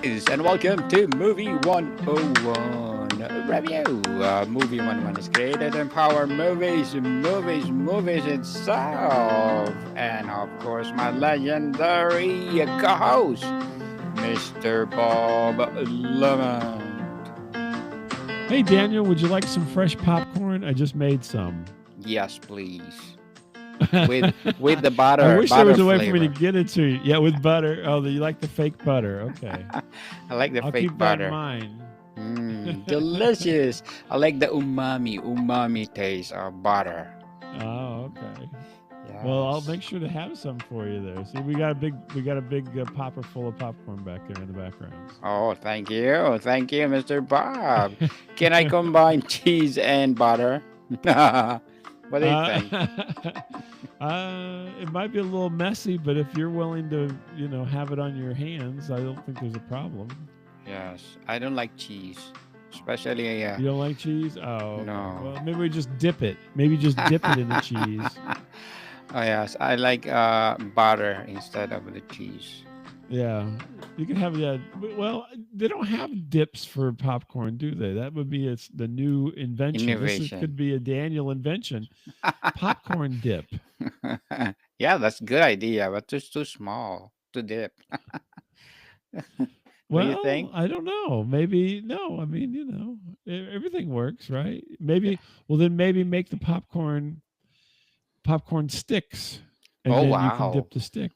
And welcome to Movie 101 Review. Movie 101 is created to empower movies itself. And of course, my legendary co host, Mr. Bob Lemon. Hey Daniel, would you like some fresh popcorn? I just made some. Yes, please. With with the I butter, wish there butter was a way for me to flavor. get it to you. Yeah, with butter. Oh, you like the fake butter. Okay. I like the I'll fake keep that in butter. mind. Delicious. I like the umami taste of butter. Oh, okay. Well, I'll Yes. make sure to have some for you there. See, we got a big popper full of popcorn back there in the background. Oh, thank you, Mr. Bob. Can I combine cheese and butter? What do you Uh, think? it might be a little messy, but if you're willing to, have it on your hands, I don't think there's a problem. Yes, I don't like cheese, especially You don't like cheese? Oh, okay. no. Well, maybe we just dip it. Maybe just dip it in the cheese. Oh yes, I like butter instead of the cheese. Yeah, you can have that. Well, they don't have dips for popcorn, do they? That would be the new invention. Innovation. Could be a Daniel invention. Popcorn dip. Yeah, that's a good idea, but it's too small to dip. What do you Well, think? I don't know. Maybe no. I mean, everything works, right? Maybe. Well, then maybe make the popcorn sticks, and Oh then you can wow, dip the stick.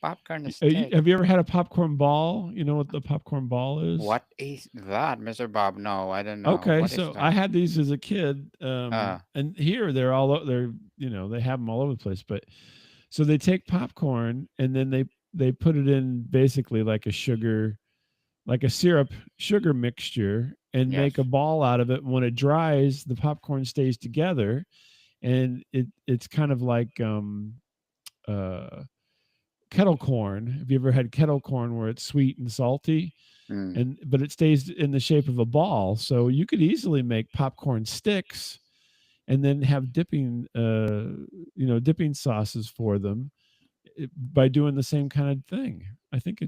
popcorn stick. Have you ever had a popcorn ball? You know what the popcorn ball is? What is that, Mr. Bob? No, I don't know. Okay, What is so I that? had these as a kid, Uh, and here they're all they're they have them all over the place. But so they take popcorn and then they put it in basically like a syrup sugar mixture and yes. make a ball out of it. When it dries, the popcorn stays together, and it's kind of like uh, kettle corn. Have you ever had kettle corn where it's sweet and salty? Mm. And but it stays in the shape of a ball, so you could easily make popcorn sticks and then have dipping sauces for them by doing the same kind of thing. I think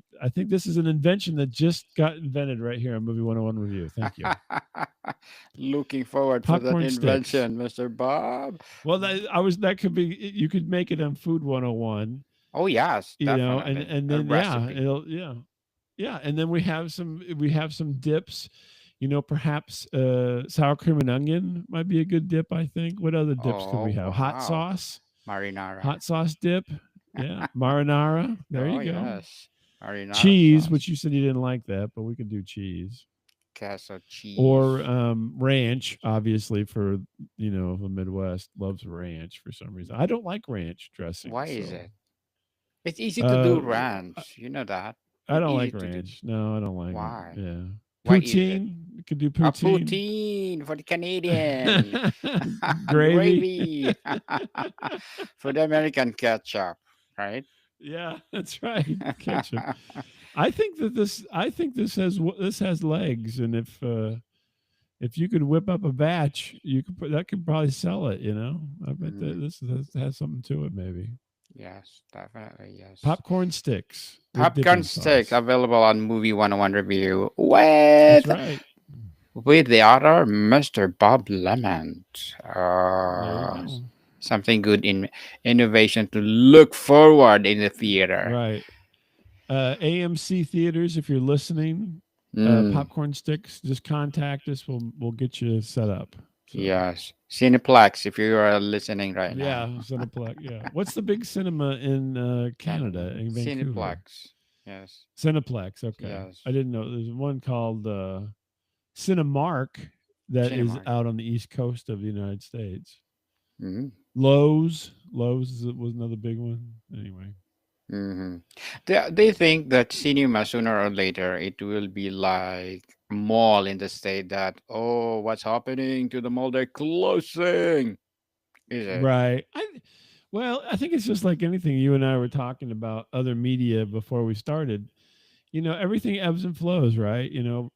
this is an invention that just got invented right here on Movie 101 Review. Thank you. Looking forward for that Popcorn sticks. invention, Mr. Bob. Well, that could be, you could make it on Food 101, Oh yes, and definitely a then yeah, recipe. it'll yeah, and then we have some dips. Perhaps sour cream and onion might be a good dip. I think. What other dips could Oh we have? wow, marinara. Hot sauce dip. Yeah, marinara. There Oh you go. yes, marinara Cheese, sauce, which you said you didn't like that, but we could do cheese queso or cheese. ranch. Obviously, for the Midwest loves ranch for some reason. I don't like ranch dressing, Why is so it? It's easy to uh, do ranch. You know that. I It's don't easy like to do. ranch. No, I don't like it. Why? Yeah, Why is it? poutine. You could do A poutine. poutine for the Canadian. Gravy. Gravy for the American ketchup, right? Yeah, that's right. Ketchup. I think this has legs, and if you could whip up a batch, you could that could probably sell it. I bet that Mm, this has something to it. Maybe yes, definitely yes. popcorn sticks with Popcorn dipping sticks sauce. available on Movie 101 Review That's right. with the author Mr. Bob Lemon. There you Uh, go. something good in innovation to look forward in the theater. Right. AMC theaters, if you're listening, Mm, popcorn sticks, just contact us. We'll get you set up. So yes. Cineplex, if you are listening right yeah, now. Cineplex. Yeah, what's the big cinema in Canada. Canada, in Vancouver? Cineplex. Yes. Cineplex. Okay, Yes. I didn't know there's one called Cinemark that is Cinemark. out on the east coast of the United States. Mm-hmm. Was another big one. Anyway, Mm-hmm. They think that cinema sooner or later it will be like a mall in the state that, oh, what's happening to the mall? They're closing. Is it? right? I think it's just like anything. You and I were talking about other media before we started. Everything ebbs and flows, right?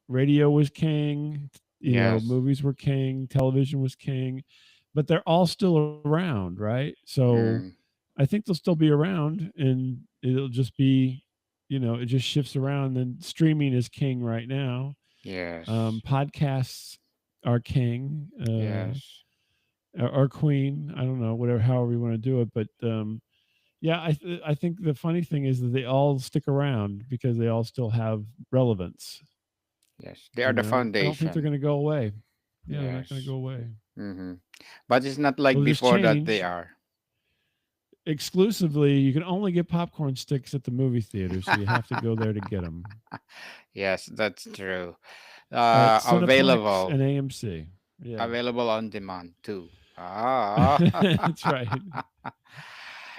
Radio was king. Yes. Movies were king. Television was king, but they're all still around, right? So Mm, I think they'll still be around, and it'll just be it just shifts around. And streaming is king right now. Yes. Podcasts are king, Yes. or queen. I don't know, whatever, however you want to do it. But yeah, I think the funny thing is that they all stick around because they all still have relevance. Yes. They are the I don't think they're going foundation. to go away. Yeah, they're not going to Yes. go away. Mm-hmm. But it's not like They'll just before that they change. are. Exclusively, you can only get popcorn sticks at the movie theater, so you have to go there to get them Yes, that's true. at Cineplex Available. and AMC. Yeah, Available on demand too. Ah. that's right.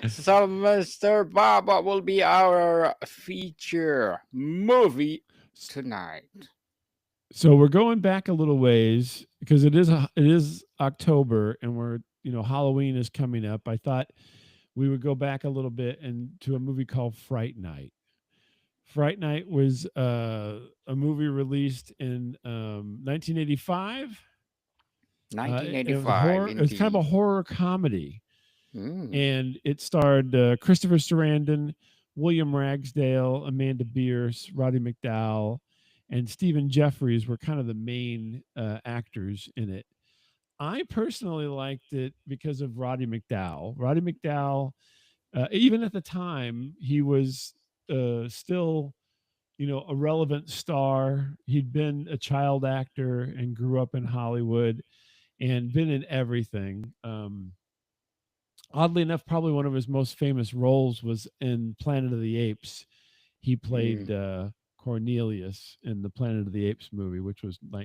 So, Mr. Bob, what will be our feature movie tonight? So we're going back a little ways because it is October and we're Halloween is coming up. I thought we would go back a little bit and to a movie called Fright Night. Fright Night was a movie released in 1985. It was a 1985, horror. It was kind of a indeed. horror comedy, Mm. and it starred Christopher Sarandon, William Ragsdale, Amanda Bierce, Roddy McDowall, and Stephen Jeffries were kind of the main actors in it. I personally liked it because of Roddy McDowall. Roddy McDowall, even at the time, he was still a relevant star. He'd been a child actor and grew up in Hollywood and been in everything. Oddly enough, probably one of his most famous roles was in Planet of the Apes. He played Mm. Cornelius in the Planet of the Apes movie, which was Oh,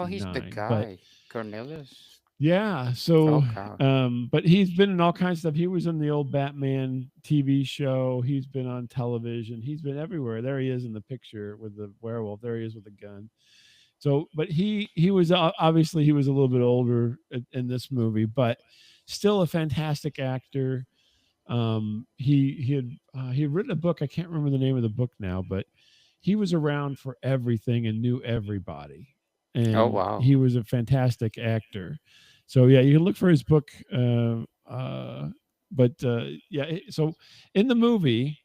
he's the 1969. But guy. Cornelius. yeah, so Okay. but he's been in all kinds of stuff. He was in the old Batman TV show. He's been on television. He's been everywhere. There he is in the picture with the werewolf. There he is with the gun. So, but he was obviously he was a little bit older in this movie, but still a fantastic actor. He had written a book. I can't remember the name of the book now, but he was around for everything and knew everybody, Oh, and wow. he was a fantastic actor. So yeah, you can look for his book. But yeah, so in the movie,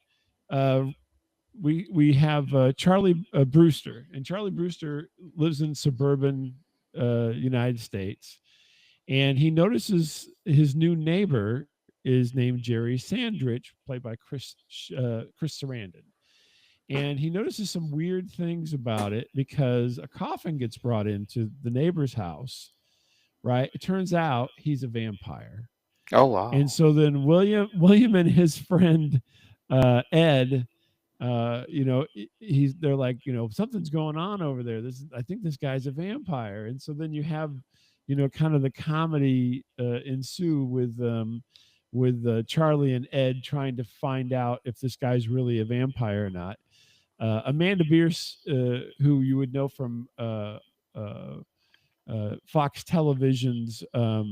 uh, we have Charlie Brewster, and Charlie Brewster lives in suburban United States, and he notices his new neighbor is named Jerry Sandrich, played by Chris Sarandon, and he notices some weird things about it because a coffin gets brought into the neighbor's house. Right, it turns out he's a vampire, Oh, and wow. so then William and his friend Ed, he's they're like, something's going on over there. I think this guy's a vampire. And so then you have kind of the comedy ensue with Charlie and Ed trying to find out if this guy's really a vampire or not. Amanda Bierce, who you would know from uh, Fox Television's uh,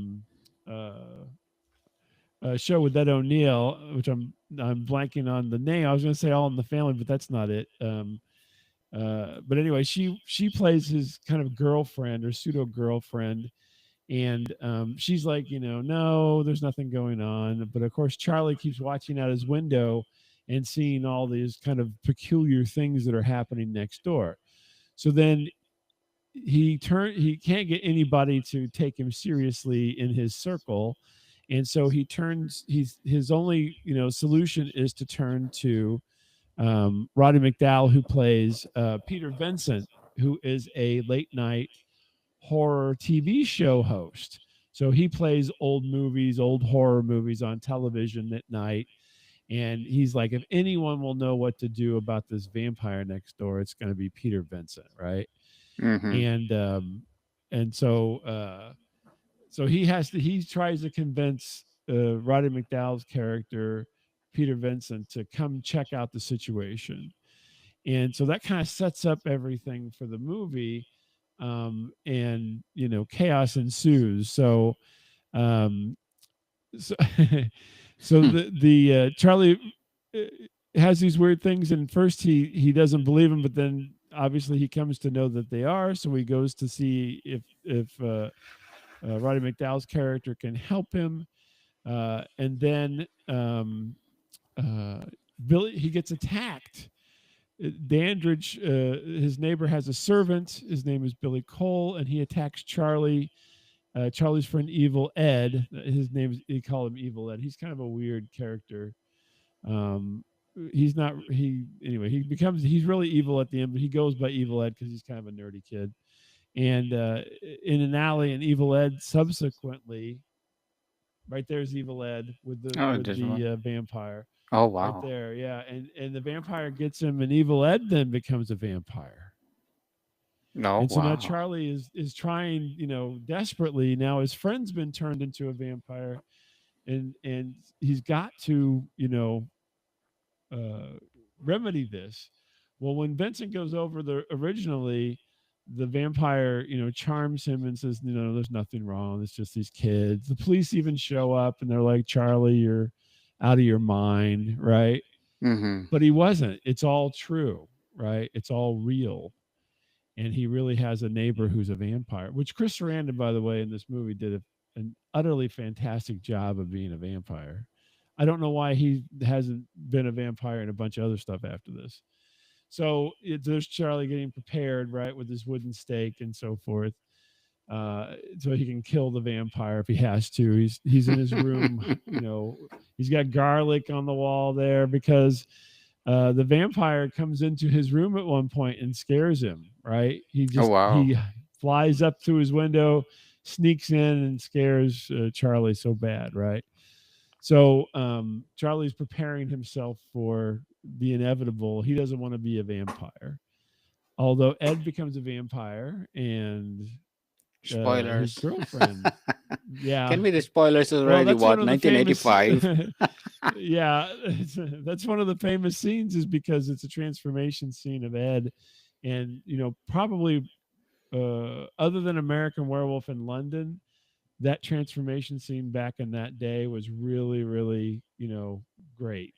show with Ed O'Neill, which I'm blanking on the name. I was going to say All in the Family, but that's not it. But anyway, she plays his kind of girlfriend or pseudo girlfriend, and she's like, no, there's nothing going on. But of course, Charlie keeps watching out his window and seeing all these kind of peculiar things that are happening next door. So then he can't get anybody to take him seriously in his circle, and so he turns he's his only solution is to turn to Roddy McDowall, who plays Peter Vincent, who is a late night horror TV show host. So he plays old horror movies on television at night. And he's like, if anyone will know what to do about this vampire next door, it's going to be Peter Vincent, right? Mm-hmm. And so he tries to convince Roddy McDowall's character Peter Vincent to come check out the situation, and so that kind of sets up everything for the movie, and chaos ensues. Um, so, so the Charlie uh, has these weird things, and first he doesn't believe him, but then obviously he comes to know that they are. So he goes to see if Roddy McDowall's character can help him, and then uh, Billy he gets attacked Dandridge, his neighbor has a servant. His name is Billy Cole, and he attacks Charlie. Charlie's friend Evil Ed. His name is, they call him Evil Ed. He's kind of a weird character. Um, he's not he anyway. He's really evil at the end, but he goes by Evil Ed because he's kind of a nerdy kid. And in an alley, and Evil Ed subsequently, right there's Evil Ed with the Oh, with this the one. vampire, Oh, right wow. there, yeah. And the vampire gets him, and Evil Ed then becomes a vampire. Oh, And so now wow. Charlie is trying, desperately. Now his friend's been turned into a vampire, and he's got to, uh, remedy this. Well, when Vincent goes over the originally, the vampire, charms him and says, there's nothing wrong. It's just these kids. The police even show up and they're like, Charlie, you're out of your mind, right? Mm-hmm. But he wasn't. It's all true, right? It's all real. And he really has a neighbor who's a vampire, which Chris Sarandon, by the way, in this movie did an utterly fantastic job of being a vampire. I don't know why he hasn't been a vampire in a bunch of other stuff after this. So there's Charlie getting prepared, right, with his wooden stake and so forth, so he can kill the vampire if he has to. He's in his room, he's got garlic on the wall there because the vampire comes into his room at one point and scares him. Right, Oh, wow. he flies up to his window, sneaks in, and scares Charlie so bad. Right, so Charlie's preparing himself for the inevitable. He doesn't want to be a vampire. Although Ed becomes a vampire, and his Spoilers. girlfriend, yeah. Can be the spoilers Well, already? that's one What? of the famous. 1985. Yeah, that's one of the famous scenes, is because it's a transformation scene of Ed, and probably other than American Werewolf in London, that transformation scene back in that day was really, really, great.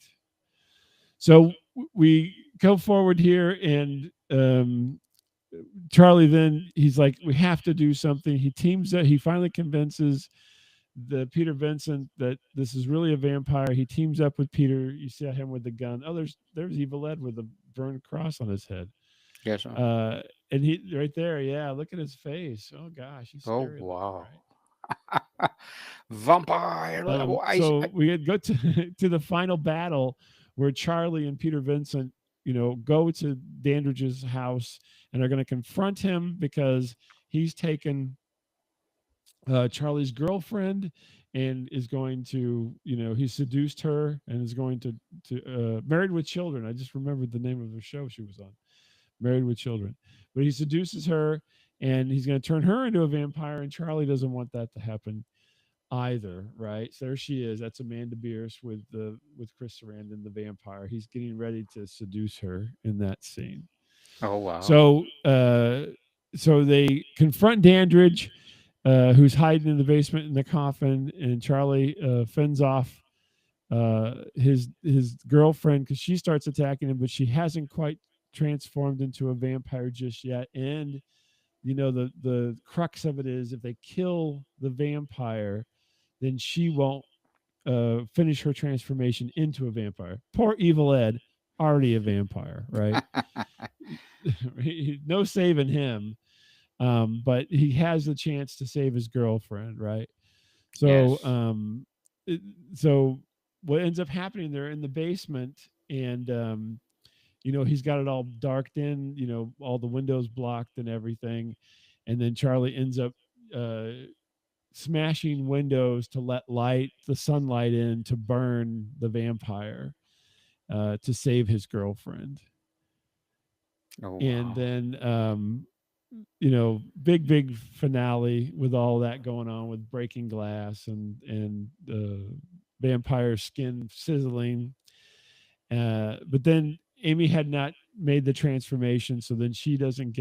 So we go forward here, and Charlie then he's like, we have to do something. He teams up. He finally convinces the Peter Vincent that this is really a vampire. He teams up with Peter. You see him with the gun. Oh, there's Evil Ed with a burned cross on his head. Yes. Uh, and he right there, yeah. Look at his face. Oh gosh, he's Oh, scary looking, wow. right? Vampire. Oh, So we go to to the final battle where Charlie and Peter Vincent, go to Dandridge's house and are going to confront him because he's taken Charlie's girlfriend and is going to, he seduced her and is going to Married with Children. I just remembered the name of the show she was on, Married with Children. But he seduces her and he's going to turn her into a vampire, and Charlie doesn't want that to happen either, right? So there she is. That's Amanda Bierce with Chris Sarandon, the vampire. He's getting ready to seduce her in that scene. oh, wow. So so they confront Dandridge, who's hiding in the basement in the coffin, and Charlie fends off his girlfriend because she starts attacking him, but she hasn't quite transformed into a vampire just yet. And the crux of it is, if they kill the vampire, then she won't finish her transformation into a vampire. Poor Evil Ed, already a vampire, right? No saving him. But he has the chance to save his girlfriend, right? So, Yes. so what ends up happening? They're in the basement, and he's got it all darked in. All the windows blocked and everything, and then Charlie ends up smashing windows to let the sunlight in to burn the vampire to save his girlfriend. Oh, And wow. then big finale with all that going on, with breaking glass and vampire skin sizzling. But then Amy had not made the transformation, so then she doesn't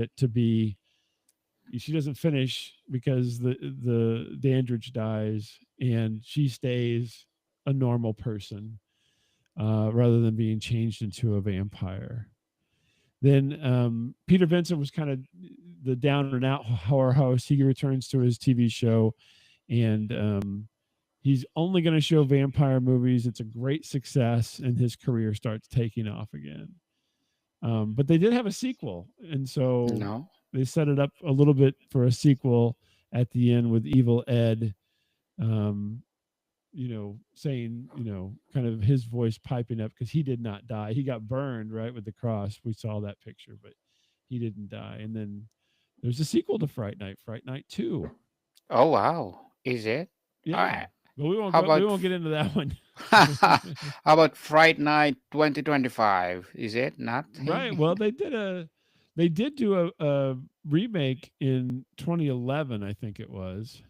finish because the Dandridge dies, and she stays a normal person rather than being changed into a vampire. Then Peter Vincent was kind of the down and out horror host. He returns to his TV show, and he's only going to show vampire movies. It's a great success, and his career starts taking off again. But they did have a sequel, and so No. they set it up a little bit for a sequel at the end with Evil Ed, um, saying, kind of his voice piping up because he did not die. He got burned right with the cross. We saw that picture, but he didn't die. And then there's a sequel to Fright Night 2. Oh wow. Is it? Yeah. Alright. But we won't How go we about won't get into that one. how about Fright Night 2025? Is it not? Right. Well, they did do a remake in 2011, I think it was,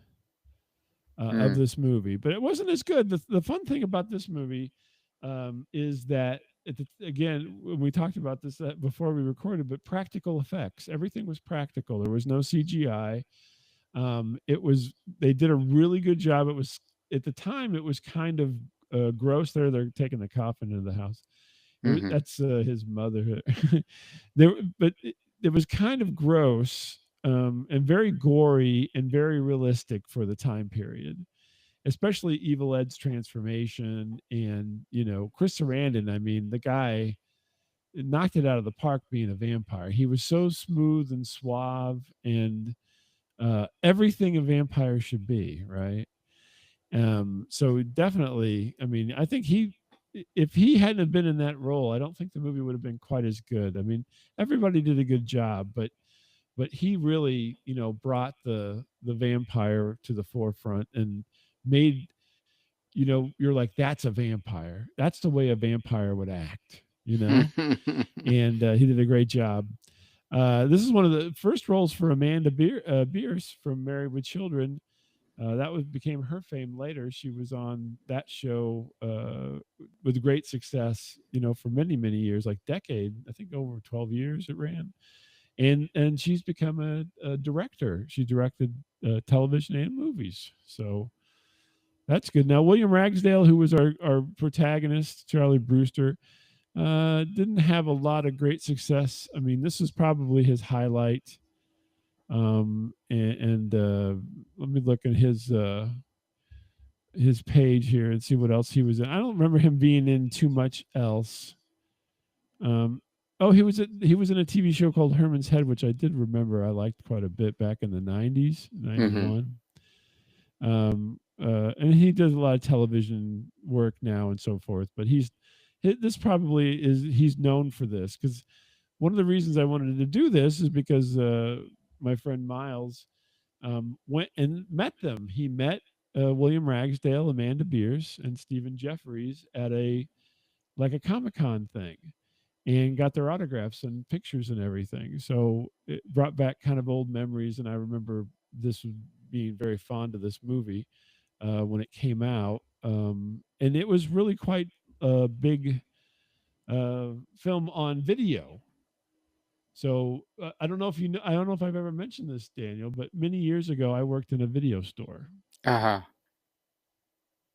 of Mm, this movie, but it wasn't as good. The fun thing about this movie is that again, when we talked about this before we recorded, but practical effects, everything was practical. There was no CGI. It was They did a really good job. It was At the time it was kind of gross. They're taking the coffin into the house. mm-hmm. That's his mother. there, but it was kind of gross, and very gory and very realistic for the time period, especially Evil Ed's transformation. And Chris Sarandon, I mean, the guy knocked it out of the park being a vampire. He was so smooth and suave, and everything a vampire should be, right? So definitely, I mean, I think if he hadn't have been in that role, I don't think the movie would have been quite as good. I mean, everybody did a good job, but he really, brought the vampire to the forefront and made, you're like, that's a vampire. That's the way a vampire would act, and he did a great job. This is one of the first roles for Amanda Bierce from Married with Children. That became her fame later. She was on that show with great success, for many many years, like decade. I think over 12 years it ran, and she's become a director. She directed television and movies, so that's good. Now William Ragsdale, who was our protagonist, Charlie Brewster, didn't have a lot of great success. I mean, this was probably his highlight. And let me look at his page here and see what else he was in. I don't remember him being in too much else. Um, oh, he was in a TV show called Herman's Head, which I did remember. I liked quite a bit back in the 90s, Mm-hmm. 91. And he does a lot of television work now and so forth. But this probably is he's known for this, because one of the reasons I wanted to do this is because my friend Miles went and met them. He met William Ragsdale, Amanda Bierce, and Stephen Jeffries at a Comic-Con thing, and got their autographs and pictures and everything. So it brought back kind of old memories, and I remember being very fond of this movie when it came out, and it was really quite a big film on video. So I don't know if you know. I don't know if I've ever mentioned this, Daniel, but many years ago I worked in a video store. Uh-huh.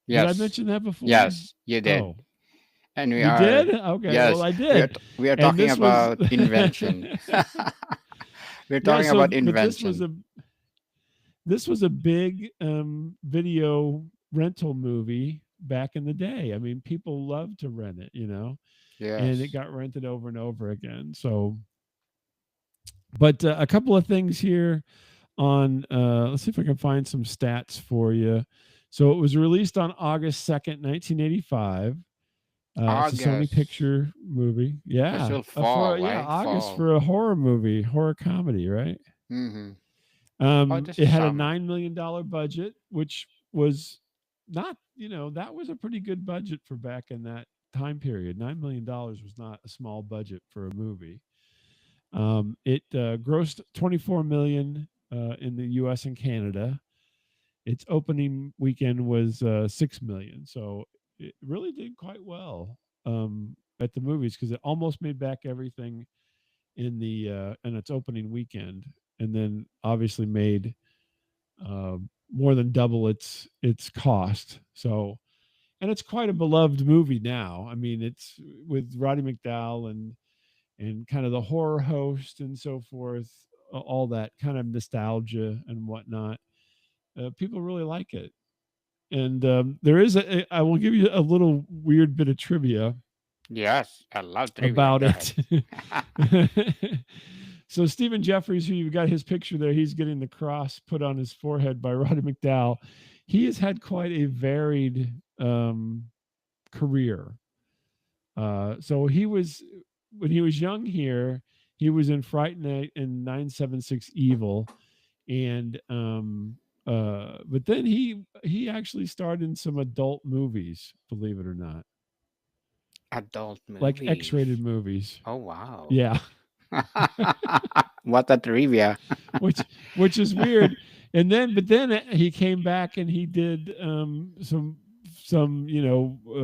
Did I Yes. mention that before? Yes, you did. Oh, And we you are did? Okay, well yes, I did. we are And talking this was about invention. We're yeah, talking so about but invention. this was a big video rental movie back in the day. I mean, people loved to rent it, and it Yes. got rented over and over again. So, but a couple of things here on let's see if I can find some stats for you. So it was released on August 2nd, 1985. It's a Sony August. Picture movie. That's Yeah. still fall, right? August Fall. for a horror movie, horror comedy, right? Mm-hmm. Oh, this It is had a summer. $9 million budget, which was not, that was a pretty good budget for back in that time period. $9 million was not a small budget for a movie. It grossed 24 million in the U.S. and Canada. Its opening weekend was 6 million, so it really did quite well at the movies, because it almost made back everything in its opening weekend, and then obviously made more than double its cost. So, and it's quite a beloved movie now. I mean, it's with Roddy McDowall and kind of the horror host and so forth, all that kind of nostalgia and whatnot. People really like it. And there is I will give you a little weird bit of trivia. Yes, I love trivia. about Go ahead. it. So Stephen Jeffries, who you've got his picture there, he's getting the cross put on his forehead by Roddy McDowall. He has had quite a varied career. So he was when he was young here, he was in Fright Night and 976 Evil, and but then he actually starred in some adult movies, believe it or not, Adult like X-rated movies. movies. Oh wow. Yeah, What a trivia. which which is weird. And then, but then he came back and he did some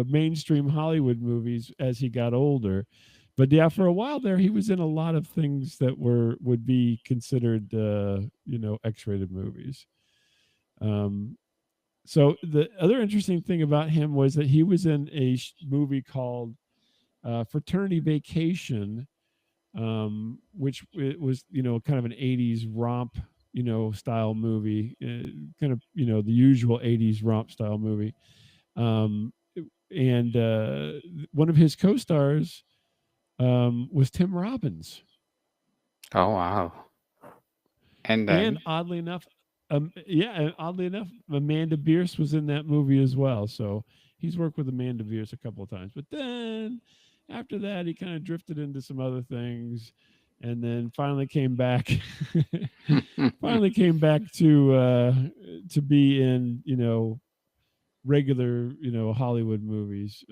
mainstream Hollywood movies as he got older. But yeah, for a while there, he was in a lot of things that would be considered X-rated movies. Um, so the other interesting thing about him was that he was in a movie called Fraternity Vacation, which it was kind of an 80s romp style movie, kind of the usual 80s romp style movie. um, and one of his co-stars was Tim Robbins. Oh wow. And And then oddly enough, Amanda Bierce was in that movie as well. So he's worked with Amanda Bierce a couple of times. But then after that, he kind of drifted into some other things, and then finally came back. finally came back to be in regular Hollywood movies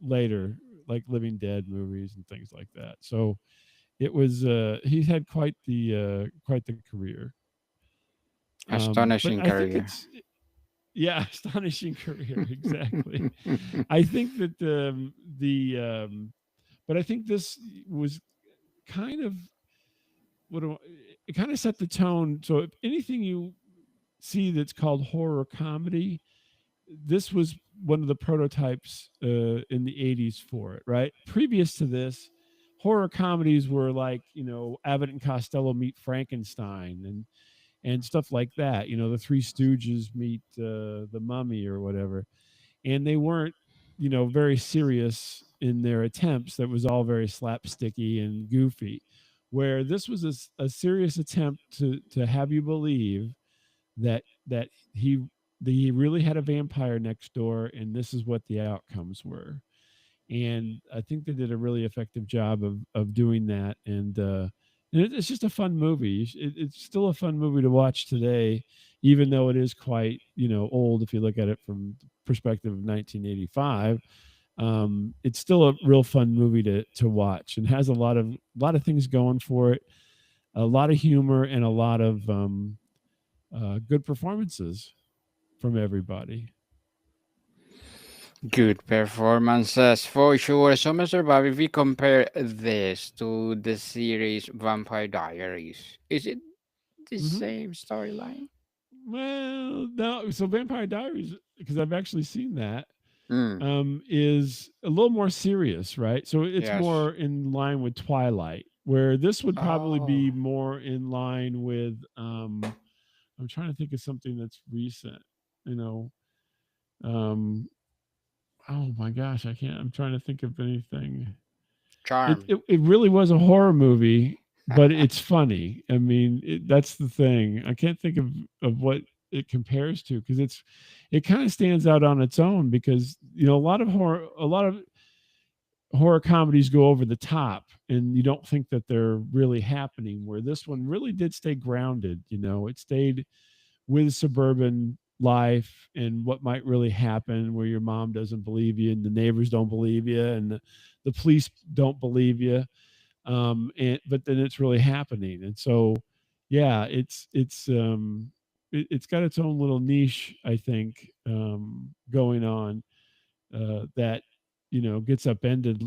later, like Living Dead movies and things like that. So it was he's had quite the career. But astonishing I think career. it's yeah, astonishing career exactly. I think that but I think this was kind of it kind of set the tone. So if anything you see that's called horror comedy, this was one of the prototypes in the 80s for it, right? Previous to this, horror comedies were like Abbott and Costello meet Frankenstein and stuff like that. The Three Stooges meet the Mummy or whatever, and they weren't very serious in their attempts. That was all very slapsticky and goofy. Where this was a serious attempt to have you believe that he really had a vampire next door, and this is what the outcomes were. And I think they did a really effective job of doing that. And it's just a fun movie. It's still a fun movie to watch today, even though it is quite old if you look at it from the perspective of 1985. It's still a real fun movie to watch, and has a lot of things going for it, a lot of humor, and a lot of good performances from everybody. Good performances for sure. So, Mr. Bob, if we compare this to the series Vampire Diaries, is it the Hmm. same storyline? Well, no. So Vampire Diaries, because I've actually seen that, Mm. is a little more serious, right? So it's Yes. more in line with Twilight, where this would probably Oh, be more in line with. I'm trying to think of something that's recent. You know, um, oh my gosh, I can't. I'm trying to think of anything. it, charm. it it really was a horror movie, but it's funny. I mean, that's the thing. I can't think of what it compares to, because it kind of stands out on its own, because a lot of horror comedies go over the top and you don't think that they're really happening, where this one really did stay grounded. It stayed with suburban life and what might really happen, where your mom doesn't believe you and the neighbors don't believe you and the police don't believe you, and but then it's really happening. And so yeah, it's got its own little niche, I think, going on, that gets upended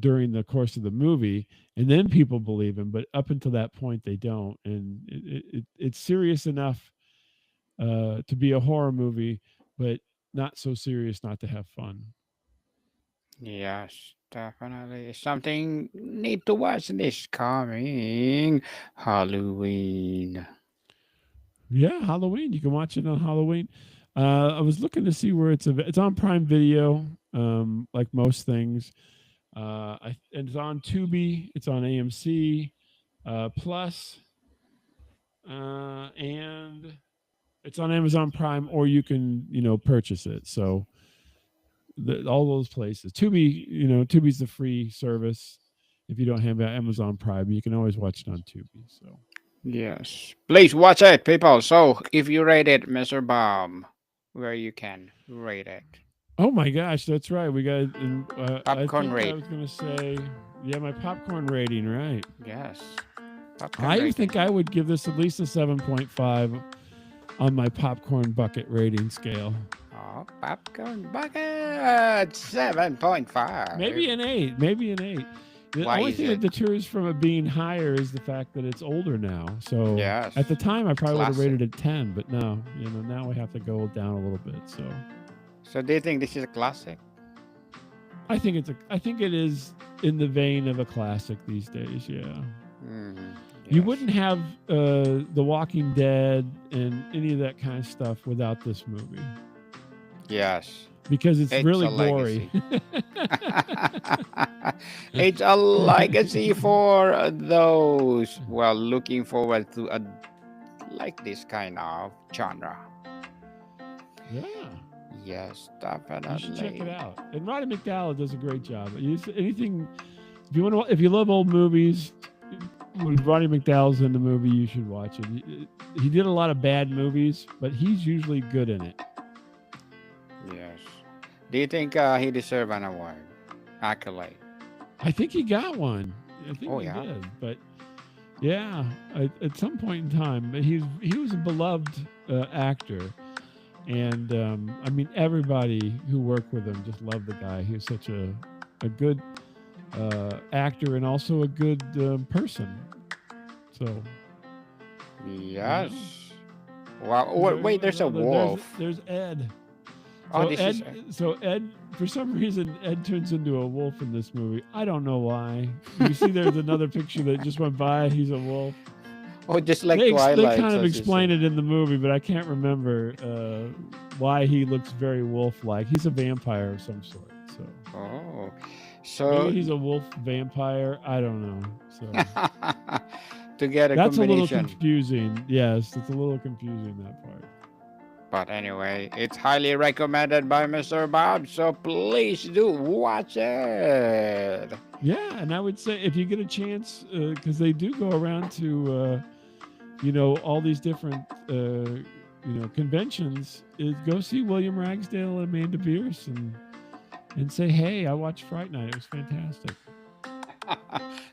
during the course of the movie, and then people believe him, but up until that point they don't. And it's serious enough to be a horror movie, but not so serious not to have fun. Yes, definitely. Something need to watch this coming Halloween. Yeah, Halloween. You can watch it on Halloween. I was looking to see where it's on Prime Video. like most things. And it's on Tubi, it's on AMC Plus, and it's on Amazon Prime, or you can purchase it. So all those places. Tubi, Tubi's the free service. If you don't have Amazon Prime, you can always watch it on Tubi. So Yes. Please watch it, people. So if you rate it, Mr. Bob, where you can rate it. oh my gosh, that's right. We got. I Popcorn think I rate. was gonna say, yeah, my popcorn rating, right? Yes. Popcorn I think rating. I would give this at least a 7.5 on my popcorn bucket rating scale. Oh, popcorn bucket 7.5. Maybe an 8. Maybe an 8. The Why only is thing that it? deters from it being higher is the fact that it's older now. So Yes. at the time, I probably would have Classic. rated it 10, but no, now we have to go down a little bit. So So do you think this is a classic? I think it is in the vein of a classic these days. Yeah. You Yes. wouldn't have The Walking Dead and any of that kind of stuff without this movie Yes. because it's It's really a gory. legacy. It's a legacy for those looking forward to a like this kind of genre. Yeah. Yes, You should check it definitely. out. And Roddy McDowell does a great job. Anything if you love old movies, when Roddy McDowell's in the movie, you should watch it. He did a lot of bad movies, but he's usually good in it. Yes. Do you think he deserve an award, accolade? I think he got one. I think Oh he yeah. did. But yeah, at some point in time, but he was a beloved actor. And I mean, everybody who worked with him just loved the guy. He was such a good actor and also a good person. So Yes. yeah. Wow. Oh, wait, there's a wolf. There's Ed. Oh, So this is. Ed, for some reason, Ed turns into a wolf in this movie. I don't know why. You see, there's another picture that just went by. He's a wolf. Oh, just like They Twilight, kind of as you explain said. it in the movie, but I can't remember why he looks very wolf-like. He's a vampire of some sort. So Oh, maybe so he's a wolf vampire. I don't know. So to get a that's a little combination. confusing. Yes, it's a little confusing, that part. But anyway, it's highly recommended by Mr. Bob, so please do watch it. Yeah, and I would say if you get a chance, because they do go around to all these different conventions, is go see William Ragsdale and Amanda Bierce and say, hey, I watched Fright Night. It was fantastic.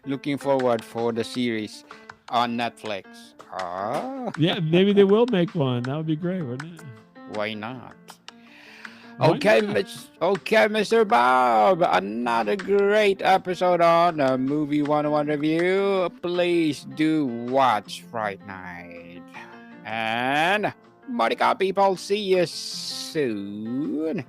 Looking forward for the series on Netflix. Yeah, maybe they will make one. That would be great, wouldn't it? Why not? Why not? Okay, Mr. Bob. Another great episode on a Movie 101 review. Please do watch Fright Night. And Monica people, see you soon.